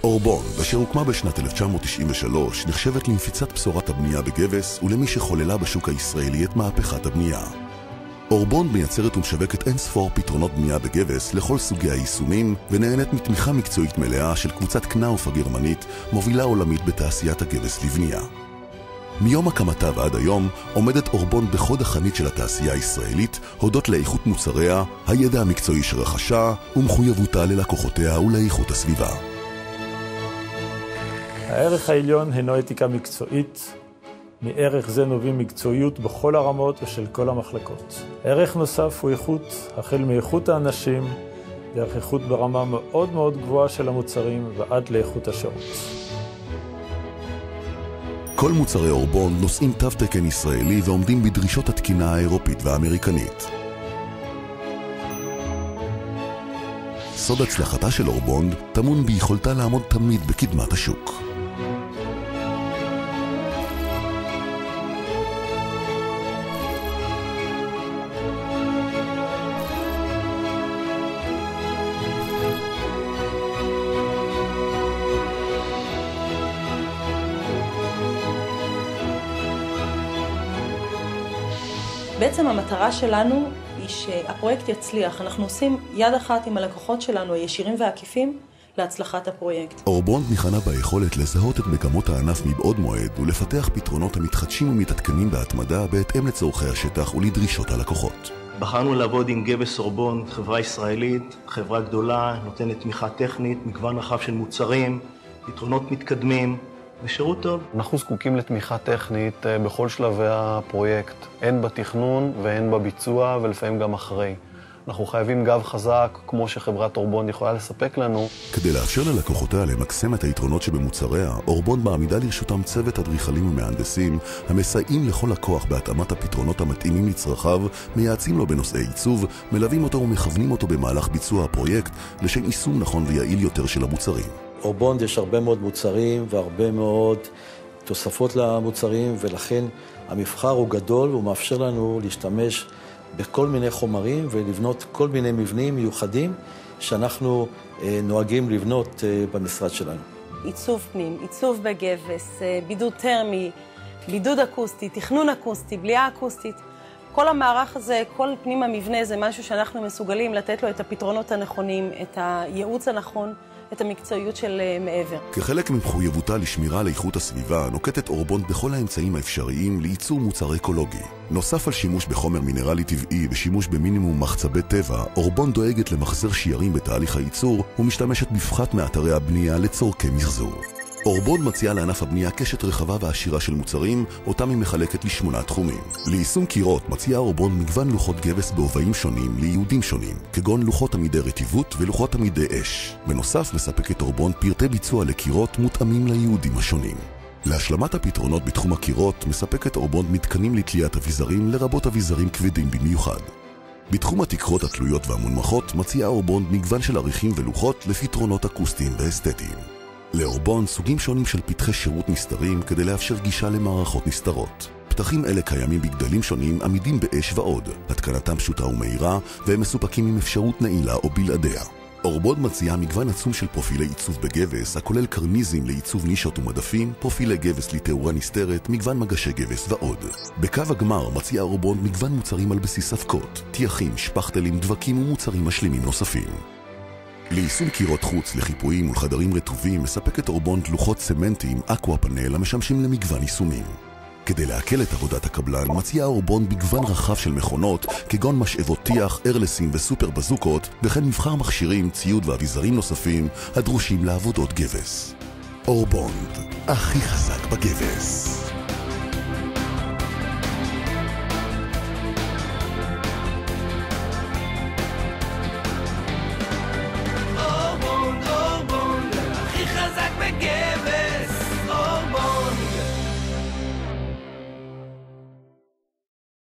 אורבונד, אשר הוקמה בשנת 1993, נחשבת למפיצת בשורת הבנייה בגבס ולמי שחוללה בשוק הישראלי את מהפכת הבנייה. אורבונד מייצרת ומשווקת אין ספור פתרונות בנייה בגבס לכל סוגי היישומים ונהנית מתמיכה מקצועית מלאה של קבוצת קנאוף הגרמנית, מובילה עולמית בתעשיית הגבס לבנייה. מיום הקמתה ועד היום עומדת אורבונד בחוד החנית של התעשייה הישראלית, הודות לאיכות מוצריה, הידע המקצועי שרכשה ומחויבותה ללקוחותיה ולאיכות הסביבה. הערך העליון הינו אתיקה מקצועית. מערך זה נובעים מקצועיות בכל הרמות ושל כל המחלקות. ערך נוסף הוא איכות, החל מאיכות האנשים, דרך איכות ברמה מאוד מאוד גבוהה של המוצרים ועד לאיכות השירות. כל מוצרי אורבונד נושאים תו תקן ישראלי ועומדים בדרישות התקינה האירופית והאמריקנית. סוד הצלחתה של אורבונד טמון ביכולתה לעמוד תמיד בקדמת השוק. בעצם המטרה שלנו היא שהפרויקט יצליח. אנחנו עושים יד אחת עם הלקוחות שלנו, הישירים והעקיפים, להצלחת הפרויקט. אורבונד ניחנה ביכולת לזהות את מגמות הענף מבעוד מועד ולפתח פתרונות המתחדשים ומתעדכנים בהתמדה בהתאם לצורכי השטח ולדרישות הלקוחות. בחרנו לעבוד עם גבס אורבונד, חברה ישראלית, חברה גדולה, נותנת תמיכה טכנית, מגוון רחב של מוצרים, פתרונות מתקדמים ושירות טוב. אנחנו זקוקים לתמיכה טכנית בכל שלבי הפרויקט, הן בתכנון והן בביצוע ולפעמים גם אחרי. אנחנו חייבים גב חזק כמו שחברת אורבונד יכולה לספק לנו. כדי לאפשר ללקוחותיה למקסם את היתרונות שבמוצריה, אורבונד מעמידה לרשותם צוות אדריכלים ומהנדסים המסייעים לכל לקוח בהתאמת הפתרונות המתאימים לצרכיו, מייעצים לו בנושאי עיצוב, מלווים אותו ומכוונים אותו במהלך ביצוע הפרויקט לשם יישום נכון ויעיל יותר של המוצרים. אורבונד יש הרבה מאוד מוצרים והרבה מאוד תוספות למוצרים, ולכן המבחר הוא גדול והוא מאפשר לנו להשתמש בכל מיני חומרים ולבנות כל מיני מבנים מיוחדים שאנחנו נוהגים לבנות במשרד שלנו. עיצוב פנים, עיצוב בגבס, בידוד טרמי, בידוד אקוסטי, תכנון אקוסטי, בליעה אקוסטית. כל המערך הזה, כל פנים המבנה זה משהו שאנחנו מסוגלים לתת לו את הפתרונות הנכונים, את הייעוץ הנכון, את המקצועיות של מעבר. כחלק ממחויבותה לשמירה על איכות הסביבה, נוקטת אורבונד בכל האמצעים האפשריים לייצור מוצר אקולוגי. נוסף על שימוש בחומר מינרלי טבעי ושימוש במינימום מחצבי טבע, אורבונד דואגת למחזר שיירים בתהליך הייצור ומשתמשת בפחת מאתרי הבנייה לצורכי מחזור. אורבונד מציעה לענף הבנייה קשת רחבה ועשירה של מוצרים, אותם היא מחלקת ל8 תחומים. ליישום קירות מציעה אורבונד מגוון לוחות גבס בהובעים שונים לייעודים שונים, כגון לוחות עמידי רטיבות ולוחות עמידי אש. בנוסף, מספקת אורבונד פרטי ביצוע לקירות מותאמים לייעודים השונים. להשלמת הפתרונות בתחום הקירות מספקת אורבונד מתקנים לתליית אביזרים, לרבות אביזרים כבדים במיוחד. בתחום התקרות התלויות והמונמכות מציעה אורבונד מגוון של עריכים ולוחות לפתרונות אקוסטיים ואסתטיים. לאורבונד סוגים שונים של פתחי שירות נסתרים כדי לאפשר גישה למערכות נסתרות. פתחים אלה קיימים בגדלים שונים, עמידים באש ועוד. התקנתם פשוטה ומהירה, והם מסופקים עם אפשרות נעילה או בלעדיה. אורבונד מציעה מגוון עצום של פרופילי עיצוב בגבס, הכולל קרניזים לעיצוב נישות ומדפים, פרופילי גבס לתאורה נסתרת, מגוון מגשי גבס ועוד. בקו הגמר מציעה אורבונד מגוון מוצרים על בסיס אבקות, תייחים, שפכטלים, דבקים ומוצרים משלימים נוספים. ליישום קירות חוץ, לחיפויים ולחדרים רטובים מספקת אורבונד לוחות צמנטיים אקווה פאנל המשמשים למגוון יישומים. כדי להקל את עבודת הקבלן מציעה אורבונד מגוון רחב של מכונות כגון משאבות טיח, ארלסים וסופר בזוקות, וכן מבחר מכשירים, ציוד ואביזרים נוספים הדרושים לעבודות גבס. אורבונד, הכי חזק בגבס.